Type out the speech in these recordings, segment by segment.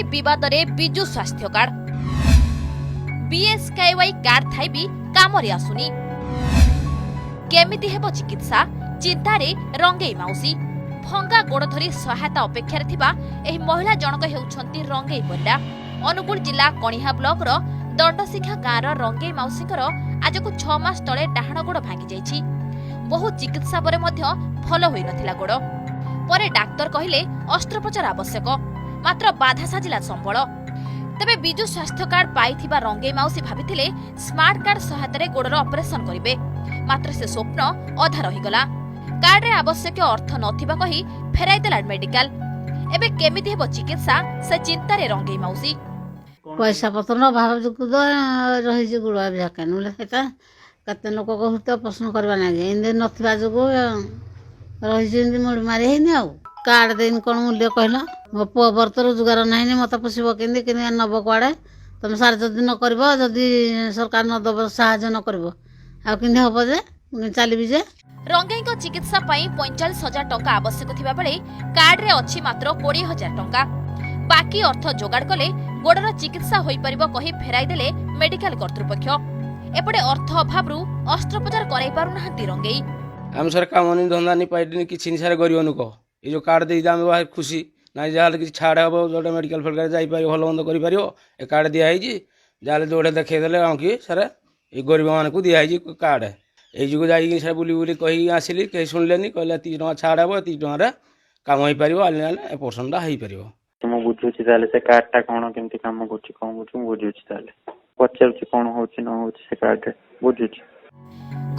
विवाद में विजु स्वास्थ्य कार्ड बीएसकेवाई कार्ड थाई भी काम आसुनी केमिति हेबो चिकित्सा चिंतारे रंगेई माउसी भंगा गोड़ धरी सहायता अपेक्षा थिबा एही महिला जनक हेउछंती रंगेई परिडा अनुगुल जिला कणिहा ब्लॉक रो दंडशिखा गाँव रंगेई माउसीकर आज को 6 मास तले डाहाण गोड़ भांगी जाइछि बहु चिकित्सा परे मध्य भल होई नथिला गोड़ परे डाक्टर कहिले अस्त्रोपचार आवश्यक मात्र बाधा साजिला संबळ तबे विजु स्वास्थ्य कार्ड पाइथिबा रंगेई माउसी भाबिथिले स्मार्ट कार्ड सहायतारे गोड़र ऑपरेशन करिवे मात्र से स्वप्न अधा रहिगला कार्ड रे आवश्यक अर्थ नथिबा कहि फेराइ देला मेडिकल एबे केमिति हेबो चिकित्सा से चिंतारे रंगेई माउसी पैसा पत्र न भाव जो रही गुड़ा झाके ना कते लोक कहते प्रश्न करवा लगे इन्हें नथिबा जो रही मुड़ी मारी है आ कार्ड देन कौन मूल्य कहला मो पुआ बर तो रोजगार ना मत पोषब कि नब कड़े तुम सार जदि न कर सरकार न दब साहय न कर हम जे चलि जे रंगेई को चिकित्सा पाई 45,000 टंका आवश्यक थिबा बेले कार्ड रे अछि मात्र 20,000 टंका बाकी अर्थ जोगाड़ कले गोड़र चिकित्सा होई परिबो कहि फेराई देले मेडिकल कर्तृपक्ष एपटे अर्थ अभाव अस्त्रोपचार कराई पारु नाहंती रंगेई हम सरकार मनी धंदा नहीं पाइनी किसी सारे गरीब नुक ये जो कार्ड दे आम बाहर खुशी ना जहाँ किसी छाड़ हम जो मेडिकल फेडिकल जापर भल बंद कर ए कार्ड दिखाई जहाँ जोड़े देखईदे कि सर ये गरीब मानक दिखाई कार्ड यू जा बुली बुली कही आसिली कहीं शुणिले कहले 30 टका छाड़ हम 30 टकर कम हो पार अपर्सनटा हो पार ମୁଁ ବୁଝୁଛି ତାହେଲେ ସେ କାର୍ଡଟା କଣ କେମିତି କାମ କରୁଛି କଣ କରୁଛି ମୁଁ ବୁଝୁଛି ତାହେଲେ ପଚାରୁଛି କଣ ହଉଛି ନ ହଉଛି ସେ କାର୍ଡରେ ବୁଝୁଛି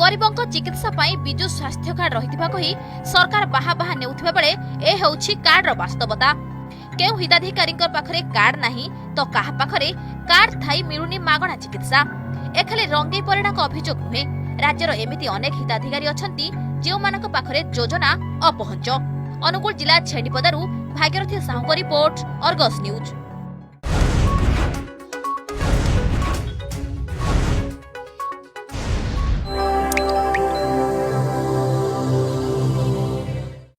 गरीबों चिकित्सा पाई विजु स्वास्थ्य कार्ड रहिथिबा कही सरकार बाहा बाहा नेउथिबा बेले ए हेउछि कार्ड रो वास्तवता केउ हिताधिकारी पाखरे कार्ड नाही तो काहा पाखरे कार्ड थाई मिलुनी मागणा चिकित्सा एखले रंगेई परिणा को अभियोग नुहे राज्यर एमिति अनेक हिताधिकारी अछंती जेउ मानक पाखरे योजना अपहंच अनुगुल जिला छेडीपदारु भागीरथी साहू को रिपोर्ट अर्गस न्यूज।